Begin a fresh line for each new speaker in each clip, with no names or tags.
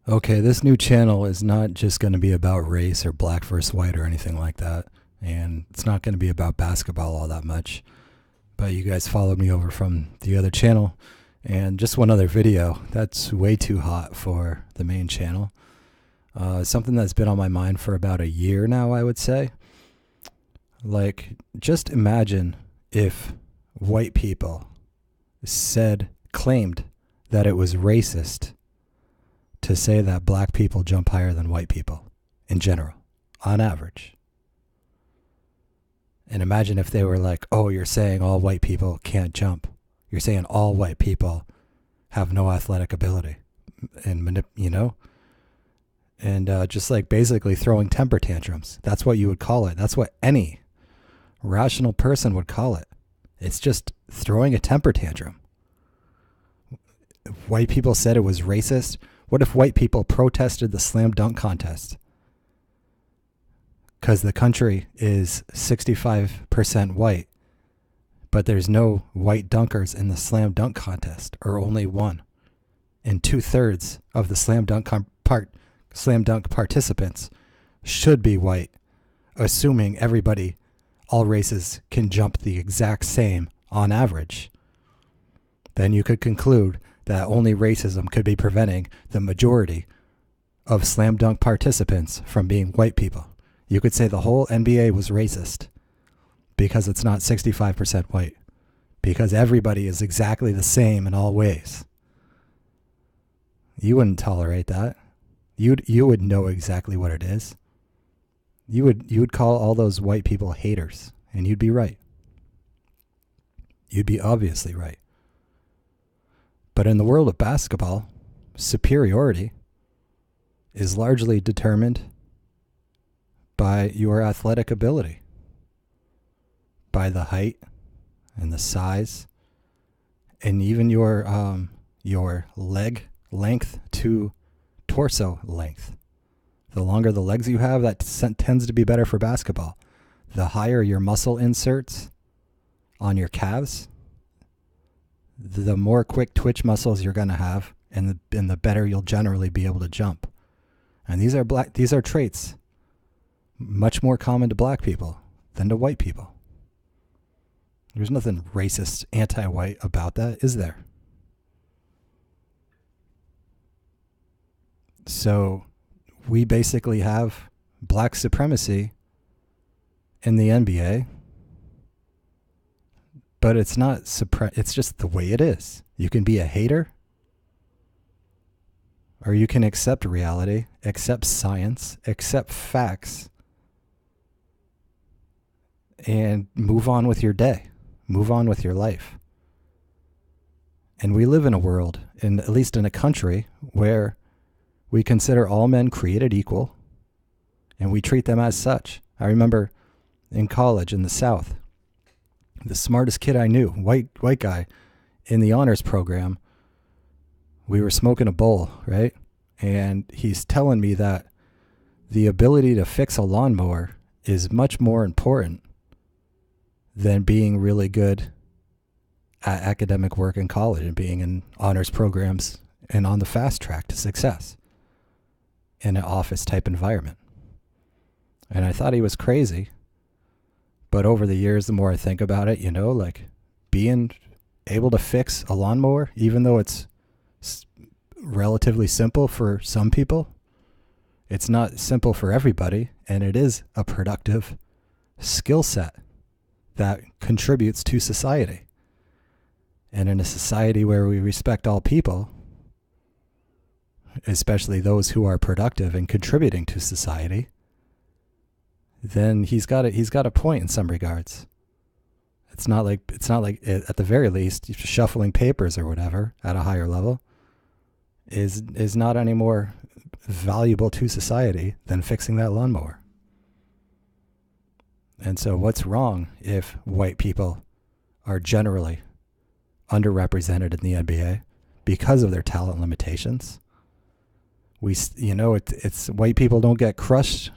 Okay, this new channel is not just going to be about race or black versus white or anything like that. And it's not going to be about basketball all that much. But you guys followed me over from the other channel. And just one other video that's way too hot for the main channel. Something that's been on my mind for about a year now, I would say. Like, just imagine if white people claimed that it was racist to say that black people jump higher than white people in general, on average. And imagine if they were like, oh, you're saying all white people can't jump. You're saying all white people have no athletic ability. And, And just like basically throwing temper tantrums. That's what you would call it. That's what any rational person would call it. It's just throwing a temper tantrum. White people said it was racist. What if white people protested the slam dunk contest? Because the country is 65% white, but there's no white dunkers in the slam dunk contest, or only one. And 2/3 of the slam dunk participants should be white, assuming everybody, all races, can jump the exact same on average. Then you could conclude that only racism could be preventing the majority of slam dunk participants from being white people. You could say the whole NBA was racist because it's not 65% white, because everybody is exactly the same in all ways. You wouldn't tolerate that. You would know exactly what it is. You would call all those white people haters, and you'd be right. You'd be obviously right. But in the world of basketball, superiority is largely determined by your athletic ability, by the height and the size, and even your leg length to torso length. The longer the legs you have, that tends to be better for basketball. The higher your muscle inserts on your calves, the more quick twitch muscles you're going to have, and the better you'll generally be able to jump. And these are traits much more common to black people than to white people. There's nothing racist, anti-white about that, is there? So we basically have black supremacy in the NBA, but it's not it's just the way it is. You can be a hater, or you can accept reality, accept science, accept facts, and move on with your day, move on with your life. And we live in a world, at least in a country, where we consider all men created equal, and we treat them as such. I remember in college in the South, the smartest kid I knew, white guy, in the honors program, we were smoking a bowl, right? And he's telling me that the ability to fix a lawnmower is much more important than being really good at academic work in college and being in honors programs and on the fast track to success in an office type environment. And I thought he was crazy. But over the years, the more I think about it, like being able to fix a lawnmower, even though it's relatively simple for some people, it's not simple for everybody. And it is a productive skill set that contributes to society. And in a society where we respect all people, especially those who are productive and contributing to society, then he's got a point in some regards. It's not like at the very least shuffling papers or whatever at a higher level is not any more valuable to society than fixing that lawnmower. And so what's wrong if white people are generally underrepresented in the NBA because of their talent limitations? It's white people don't get crushed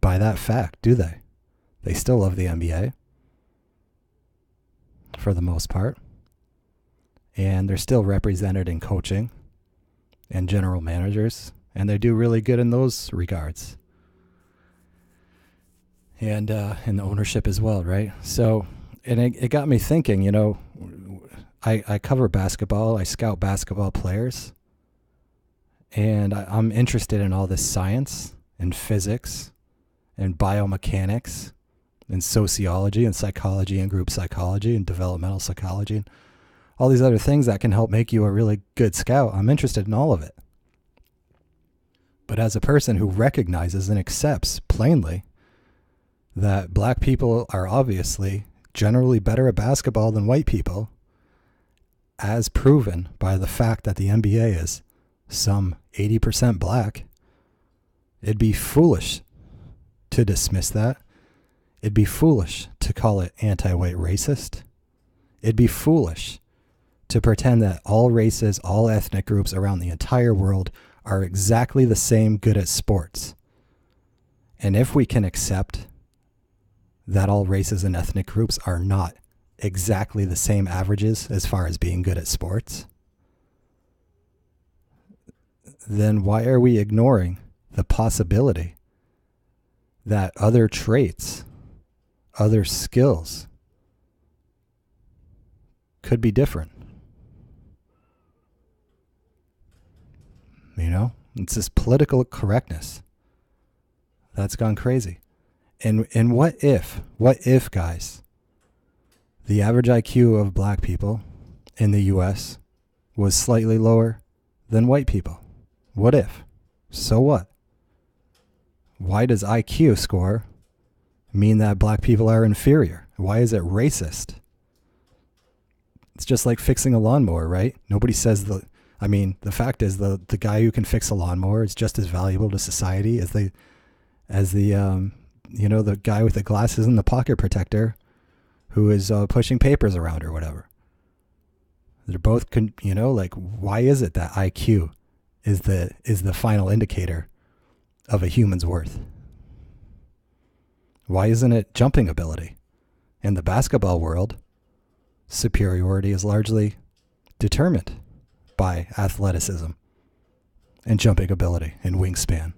by that fact, do they? They still love the NBA for the most part. And they're still represented in coaching. and general managers, and they do really good in those regards. And in the ownership as well, right? So, and it got me thinking, you know, I cover basketball, I scout basketball players, and I'm interested in all this science and physics and biomechanics and sociology and psychology and group psychology and developmental psychology and all these other things that can help make you a really good scout. I'm interested in all of it. But as a person who recognizes and accepts plainly that black people are obviously generally better at basketball than white people, as proven by the fact that the NBA is some 80% black, it'd be foolish to dismiss that. It'd be foolish to call it anti-white racist. It'd be foolish to pretend that all races, all ethnic groups around the entire world are exactly the same good at sports. And if we can accept that all races and ethnic groups are not exactly the same averages as far as being good at sports, then why are we ignoring the possibility that other traits, other skills could be different? You know, it's this political correctness that's gone crazy. And what if, guys, the average IQ of black people in the US was slightly lower than white people? What if? So what? Why does IQ score mean that black people are inferior? Why is it racist? It's just like fixing a lawnmower, right? Nobody says the fact is the guy who can fix a lawnmower is just as valuable to society as the the guy with the glasses and the pocket protector who is pushing papers around or whatever. They're both, why is it that IQ is the final indicator of a human's worth? Why isn't it jumping ability? In the basketball world, superiority is largely determined by athleticism and jumping ability and wingspan.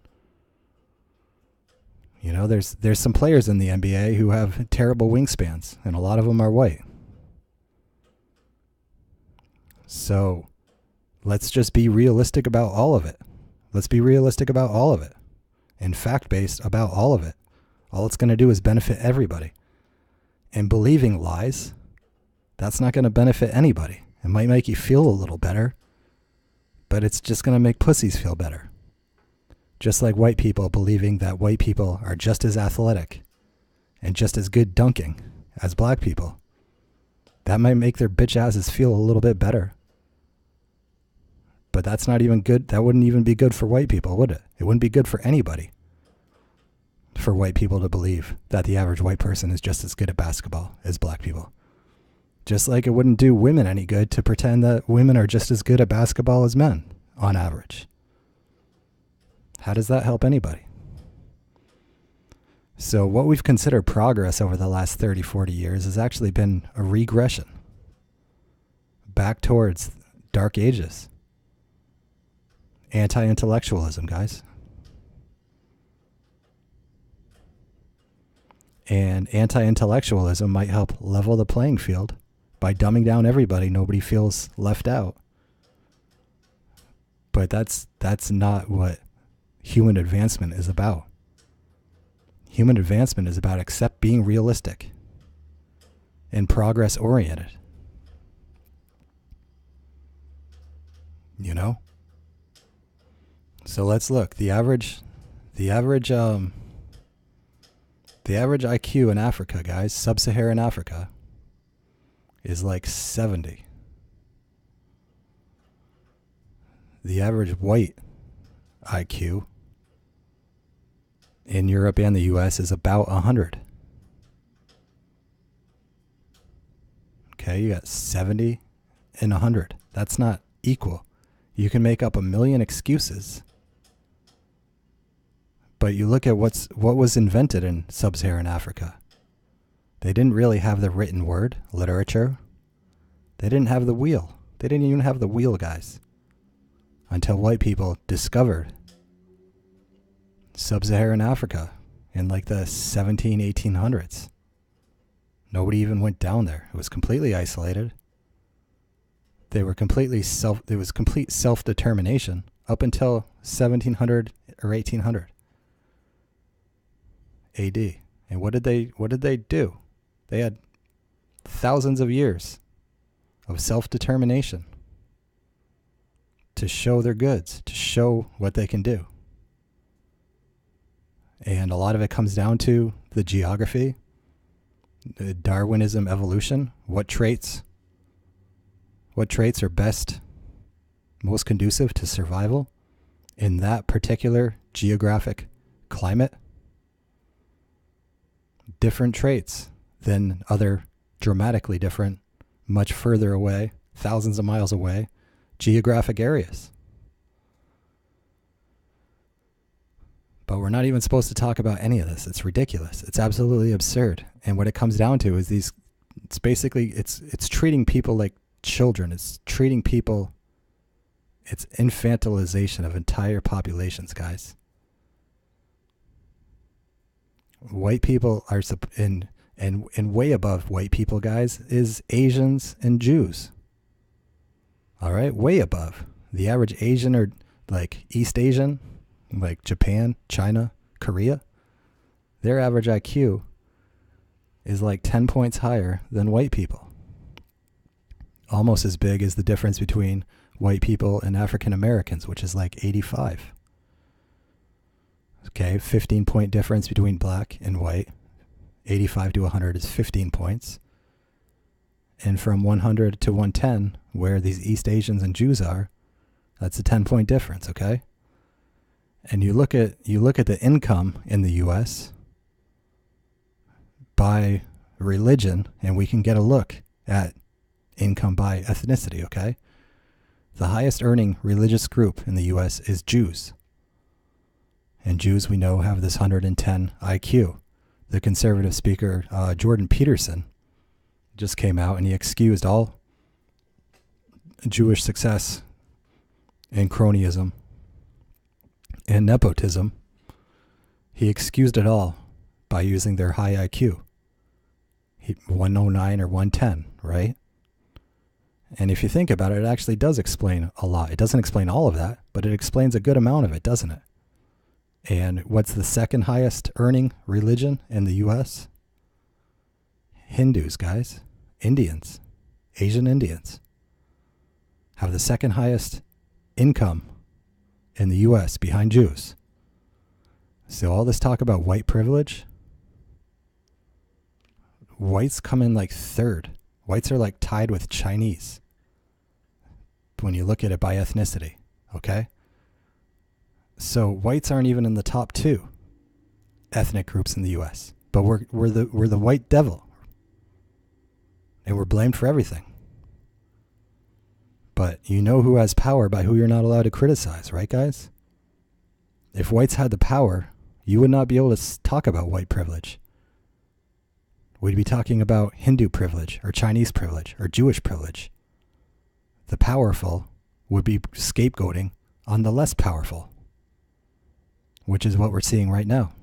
You know, there's some players in the NBA who have terrible wingspans, and a lot of them are white. So let's just be realistic about all of it. Let's be realistic about all of it and fact-based about all of it. All it's going to do is benefit everybody. And believing lies, that's not going to benefit anybody. It might make you feel a little better, but it's just going to make pussies feel better. Just like white people believing that white people are just as athletic and just as good dunking as black people. That might make their bitch asses feel a little bit better. But that's not even good. That wouldn't even be good for white people, would it? It wouldn't be good for anybody for white people to believe that the average white person is just as good at basketball as black people. Just like it wouldn't do women any good to pretend that women are just as good at basketball as men on average. How does that help anybody? So what we've considered progress over the last 30, 40 years has actually been a regression back towards dark ages. Anti-intellectualism, guys. And anti-intellectualism might help level the playing field by dumbing down everybody. Nobody feels left out. But that's not what human advancement is about. Human advancement is about being realistic and progress oriented. You know? So let's look. The average IQ in Africa, guys, sub-Saharan Africa, is like 70. The average white IQ in Europe and the US is about 100. Okay, you got 70 and 100. That's not equal. You can make up a million excuses. But you look at what was invented in sub-Saharan Africa. They didn't really have the written word, literature. They didn't have the wheel. They didn't even have the wheel, guys. until white people discovered sub-Saharan Africa in like the 1800s. Nobody even went down there. It was completely isolated. There was complete self-determination up until 1700 or 1800 AD. And what did they do? They had thousands of years of self-determination to show their goods, to show what they can do. And a lot of it comes down to the geography, the Darwinism, evolution. What traits are best, most conducive to survival in that particular geographic climate? Different traits than other dramatically different, much further away, thousands of miles away, geographic areas. But we're not even supposed to talk about any of this. It's ridiculous. It's absolutely absurd. And what it comes down to is it's basically, it's treating people like children. It's treating people, it's infantilization of entire populations, guys. White people are, and way above white people, guys, is Asians and Jews. All right, way above. The average Asian or like East Asian, like Japan, China, Korea, their average IQ is like 10 points higher than white people. Almost as big as the difference between white people and African Americans, which is like 85. Okay, 15-point difference between black and white. 85 to 100 is 15 points. And from 100 to 110, where these East Asians and Jews are, that's a 10-point difference, okay? And you look at the income in the US by religion, and we can get a look at income by ethnicity, okay? The highest earning religious group in the US is Jews. And Jews, we know, have this 110 IQ. The conservative speaker, Jordan Peterson, just came out and he excused all Jewish success and cronyism and nepotism. He excused it all by using their high IQ. 109 or 110, right? And if you think about it, it actually does explain a lot. It doesn't explain all of that, but it explains a good amount of it, doesn't it? And what's the second highest earning religion in the US? Hindus, guys. Indians. Asian Indians have the second highest income in the US behind Jews. So all this talk about white privilege, whites come in like third. Whites are like tied with Chinese when you look at it by ethnicity, okay? So whites aren't even in the top 2 ethnic groups in the US, but we're the white devil. And we're blamed for everything. But you know who has power by who you're not allowed to criticize, right, guys? If whites had the power, you would not be able to talk about white privilege. We'd be talking about Hindu privilege or Chinese privilege or Jewish privilege. The powerful would be scapegoating on the less powerful, which is what we're seeing right now.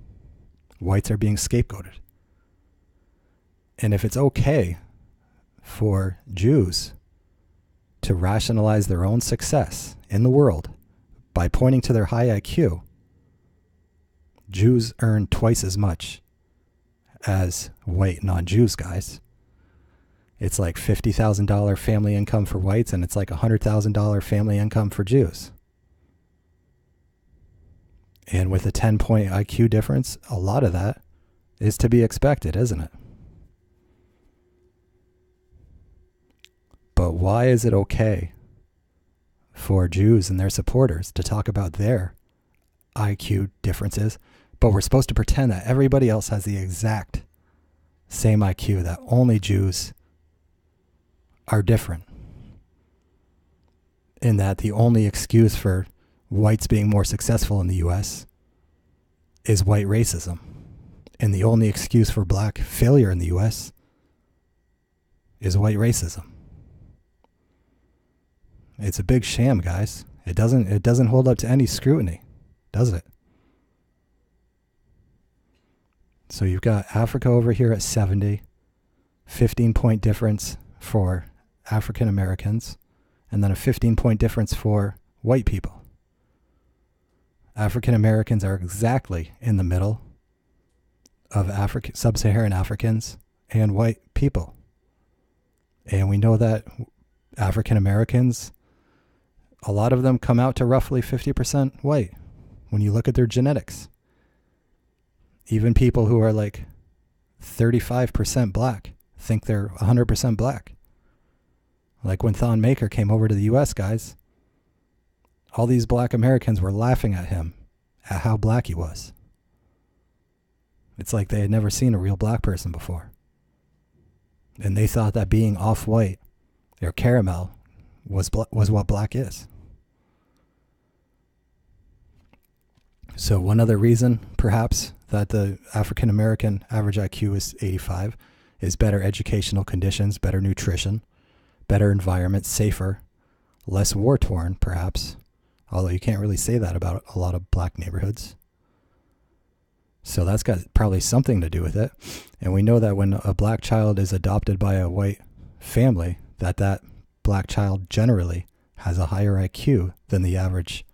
Whites are being scapegoated. And if it's okay for Jews to rationalize their own success in the world by pointing to their high IQ, Jews earn twice as much as white non-Jews, guys. It's like $50,000 family income for whites, and it's like $100,000 family income for Jews. And with a 10-point IQ difference, a lot of that is to be expected, isn't it? But why is it okay for Jews and their supporters to talk about their IQ differences, but we're supposed to pretend that everybody else has the exact same IQ, that only Jews are different, and that the only excuse for whites being more successful in the US is white racism, and the only excuse for black failure in the US is white racism? It's a big sham, guys. It doesn't hold up to any scrutiny, does it? So you've got Africa over here at 70, 15-point difference for African Americans, and then a 15-point difference for white people. African Americans are exactly in the middle of sub-Saharan Africans and white people. And we know that African Americans, a lot of them come out to roughly 50% white when you look at their genetics. Even people who are like 35% black think they're 100% black. Like when Thon Maker came over to the US, guys, all these black Americans were laughing at him at how black he was. It's like they had never seen a real black person before. And they thought that being off-white or caramel was what black is. So one other reason, perhaps, that the African American average IQ is 85 is better educational conditions, better nutrition, better environment, safer, less war-torn, perhaps. Although you can't really say that about a lot of black neighborhoods. So that's got probably something to do with it. And we know that when a black child is adopted by a white family, that black child generally has a higher IQ than the average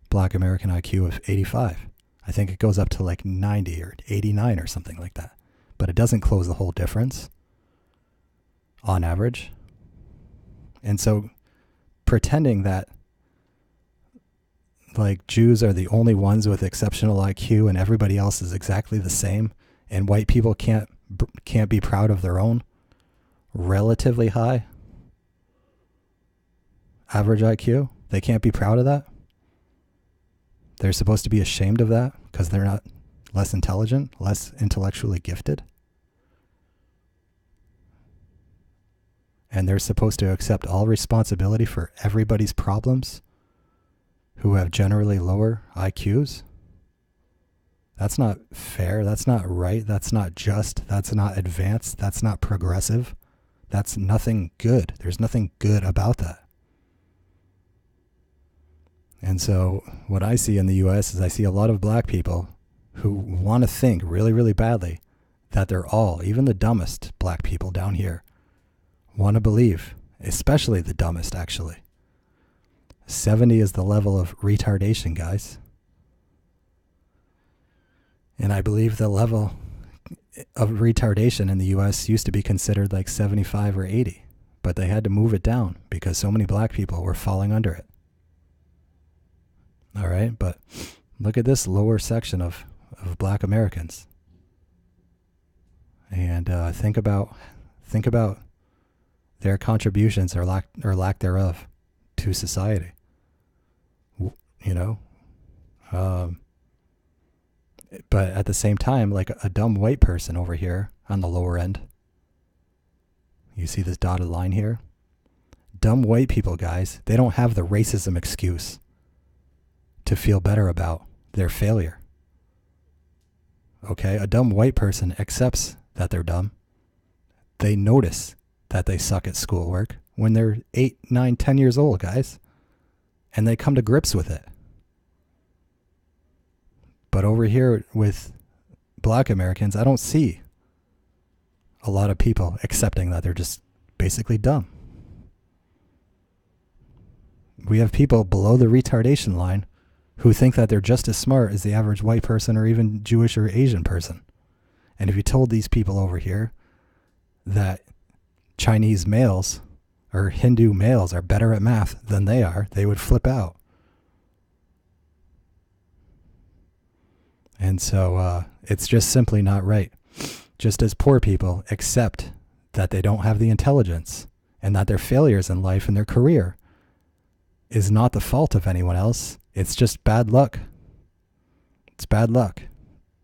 black American IQ of 85. I think it goes up to like 90 or 89 or something like that. But it doesn't close the whole difference on average. And so pretending that like Jews are the only ones with exceptional IQ and everybody else is exactly the same, and white people can't be proud of their own relatively high average IQ. They can't be proud of that. They're supposed to be ashamed of that because they're not less intelligent, less intellectually gifted. And they're supposed to accept all responsibility for everybody's problems who have generally lower IQs. That's not fair. That's not right. That's not just. That's not advanced. That's not progressive. That's nothing good. There's nothing good about that. And so what I see in the US is I see a lot of black people who want to think really, really badly that they're all, even the dumbest black people down here, want to believe, especially the dumbest actually. 70 is the level of retardation, guys. And I believe the level of retardation in the US used to be considered like 75 or 80, but they had to move it down because so many black people were falling under it. All right, but look at this lower section of black Americans. And think about their contributions or lack thereof to society. You know? But at the same time, like a dumb white person over here on the lower end. You see this dotted line here? Dumb white people, guys, they don't have the racism excuse to feel better about their failure. Okay? A dumb white person accepts that they're dumb. They notice that they suck at schoolwork when they're 8, 9, 10 years old, guys. And they come to grips with it. But over here with black Americans, I don't see a lot of people accepting that they're just basically dumb. We have people below the retardation line who think that they're just as smart as the average white person or even Jewish or Asian person. And if you told these people over here that Chinese males or Hindu males are better at math than they are, they would flip out. And so it's just simply not right. Just as poor people accept that they don't have the intelligence and that their failures in life and their career is not the fault of anyone else, it's just bad luck. It's bad luck.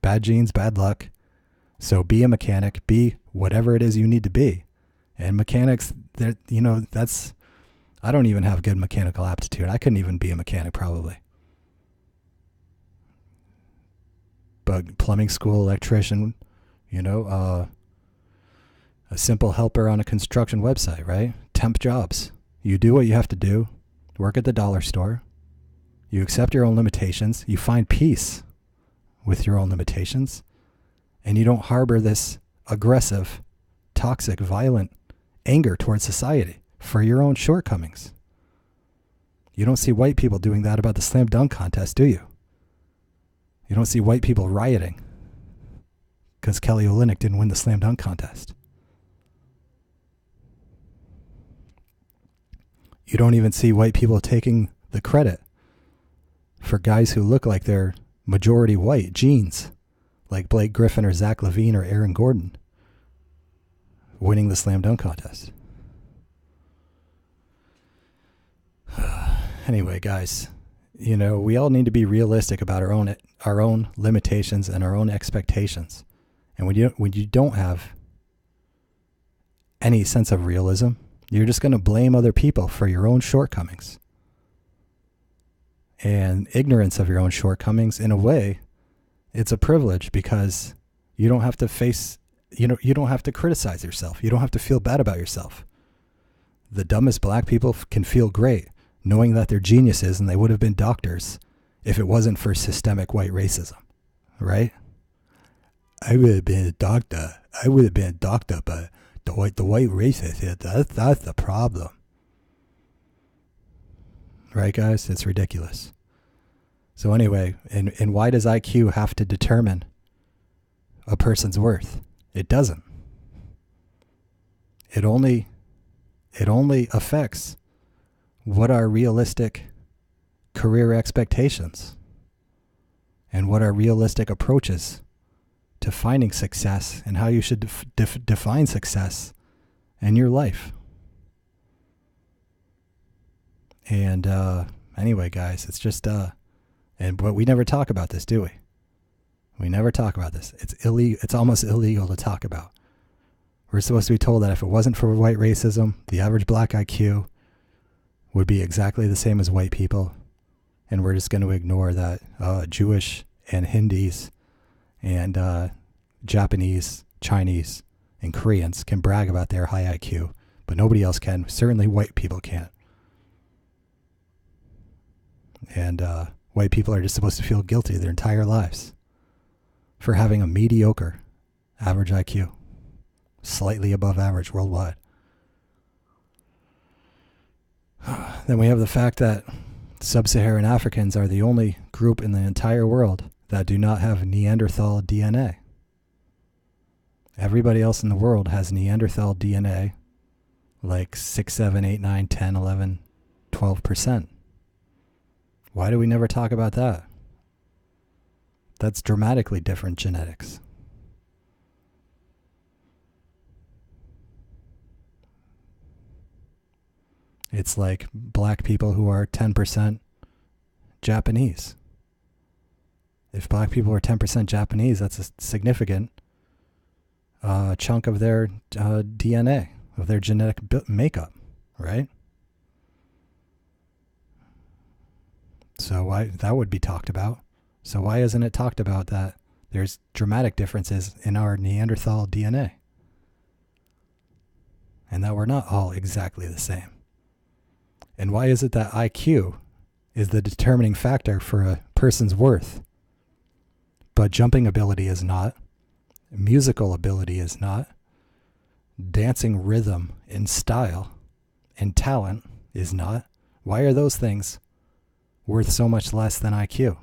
Bad genes, bad luck. So be a mechanic, be whatever it is you need to be. And mechanics, you know, I don't even have good mechanical aptitude. I couldn't even be a mechanic probably. But plumbing school, electrician, you know, a simple helper on a construction website, right? Temp jobs. You do what you have to do, work at the dollar store. You accept your own limitations. You find peace with your own limitations. And you don't harbor this aggressive, toxic, violent anger towards society for your own shortcomings. You don't see white people doing that about the slam dunk contest, do you? You don't see white people rioting because Kelly Olynyk didn't win the slam dunk contest. You don't even see white people taking the credit for guys who look like they're majority white, genes, like Blake Griffin or Zach LaVine or Aaron Gordon, winning the slam dunk contest. Anyway, guys, you know, we all need to be realistic about our own limitations and our own expectations. And when you don't have any sense of realism, you're just going to blame other people for your own shortcomings. And ignorance of your own shortcomings, in a way, it's a privilege because you don't have to you don't have to criticize yourself. You don't have to feel bad about yourself. The dumbest black people can feel great knowing that they're geniuses and they would have been doctors if it wasn't for systemic white racism, right? I would have been a doctor. But the white racist, that's the problem. Right, guys? It's ridiculous. So anyway, and why does IQ have to determine a person's worth? It doesn't. It only affects what are realistic career expectations and what are realistic approaches to finding success and how you should define success in your life. And anyway, guys, it's just but we never talk about this, do we? We never talk about this. It's illegal. It's almost illegal to talk about. We're supposed to be told that if it wasn't for white racism, the average black IQ would be exactly the same as white people, and we're just going to ignore that Jewish and Hindis and Japanese, Chinese, and Koreans can brag about their high IQ, but nobody else can. Certainly white people can't. And white people are just supposed to feel guilty their entire lives for having a mediocre average IQ, slightly above average worldwide. Then we have the fact that sub-Saharan Africans are the only group in the entire world that do not have Neanderthal DNA. Everybody else in the world has Neanderthal DNA, like 6, 7, 8, 9, 10, 11, 12%. Why do we never talk about that? That's dramatically different genetics. It's like black people who are 10% Japanese. If black people are 10% Japanese, that's a significant chunk of their DNA, of their genetic makeup, right? So why that would be talked about. So why isn't it talked about that there's dramatic differences in our Neanderthal DNA? And that we're not all exactly the same. And why is it that IQ is the determining factor for a person's worth, but jumping ability is not, musical ability is not, dancing rhythm and style and talent is not? Why are those things worth so much less than IQ?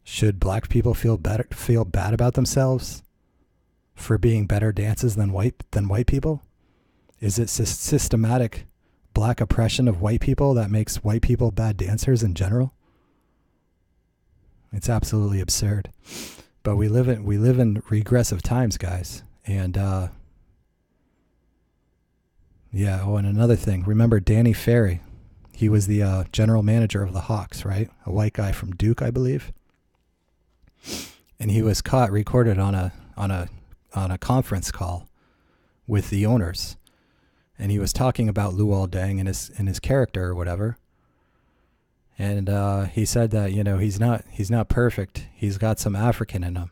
Should black people feel bad about themselves for being better dancers than white people? Is it systematic black oppression of white people that makes white people bad dancers in general? It's absolutely absurd. But we live in regressive times, guys. And yeah, oh, and another thing. Remember Danny Ferry? He was the general manager of the Hawks, right? A white guy from Duke, I believe. And he was caught recorded on a conference call with the owners. And he was talking about Luol Deng and his character or whatever. And he said that, you know, he's not perfect. He's got some African in him.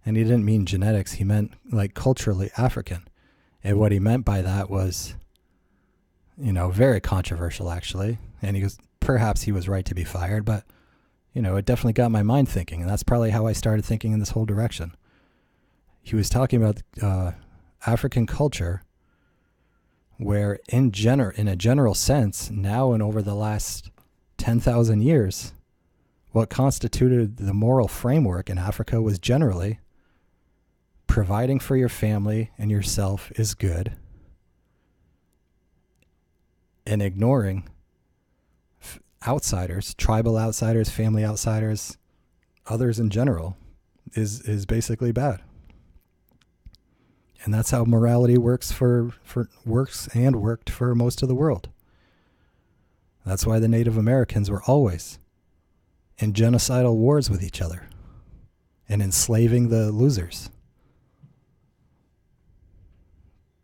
And he didn't mean genetics. He meant like culturally African. And what he meant by that was very controversial actually. And perhaps he was right to be fired, but it definitely got my mind thinking, and that's probably how I started thinking in this whole direction. He was talking about African culture, where in a general sense, now and over the last 10,000 years, what constituted the moral framework in Africa was generally providing for your family and yourself is good, and ignoring outsiders, tribal outsiders, family outsiders, others in general, is basically bad. And that's how morality works and worked for most of the world. That's why the Native Americans were always in genocidal wars with each other and enslaving the losers.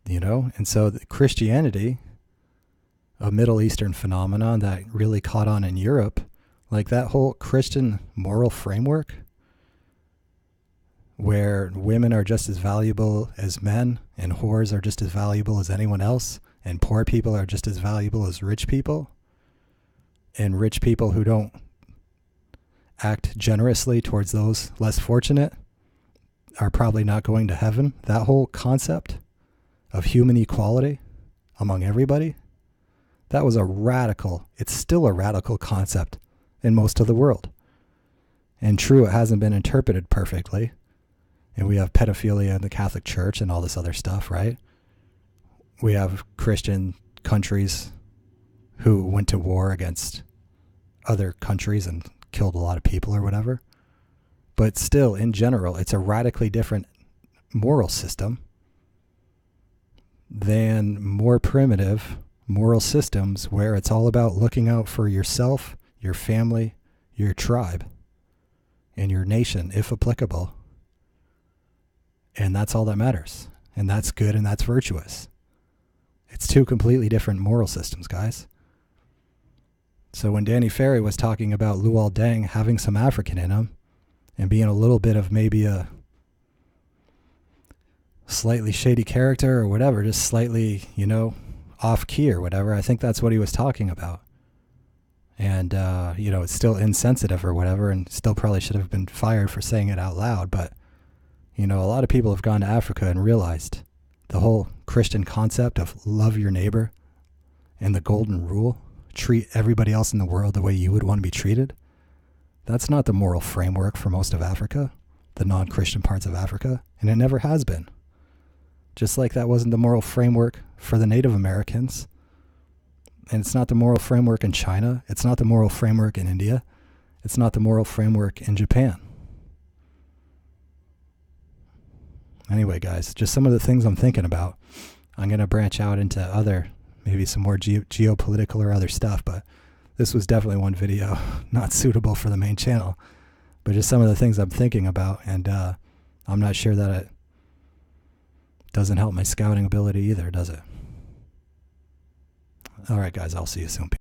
And so Christianity, a Middle Eastern phenomenon that really caught on in Europe, like that whole Christian moral framework where women are just as valuable as men and whores are just as valuable as anyone else and poor people are just as valuable as rich people, and rich people who don't act generously towards those less fortunate are probably not going to heaven. That whole concept of human equality among everybody, that was it's still a radical concept in most of the world. And true, it hasn't been interpreted perfectly. And we have pedophilia in the Catholic Church and all this other stuff, right? We have Christian countries who went to war against other countries and killed a lot of people or whatever. But still, in general, it's a radically different moral system than more primitive moral systems where it's all about looking out for yourself, your family, your tribe, and your nation, if applicable. And that's all that matters. And that's good and that's virtuous. It's two completely different moral systems, guys. So when Danny Ferry was talking about Luol Deng having some African in him and being a little bit of maybe a slightly shady character or whatever, just slightly, off key or whatever, I think that's what he was talking about. And, it's still insensitive or whatever, and still probably should have been fired for saying it out loud. But, a lot of people have gone to Africa and realized the whole Christian concept of love your neighbor and the golden rule, treat everybody else in the world the way you would want to be treated. That's not the moral framework for most of Africa, the non-Christian parts of Africa, and it never has been. Just like that wasn't the moral framework for the Native Americans. And it's not the moral framework in China. It's not the moral framework in India. It's not the moral framework in Japan. Anyway, guys, just some of the things I'm thinking about. I'm going to branch out into other, maybe some more geopolitical or other stuff, but this was definitely one video not suitable for the main channel. But just some of the things I'm thinking about, and I'm not sure that it doesn't help my scouting ability either, does it? All right, guys, I'll see you soon.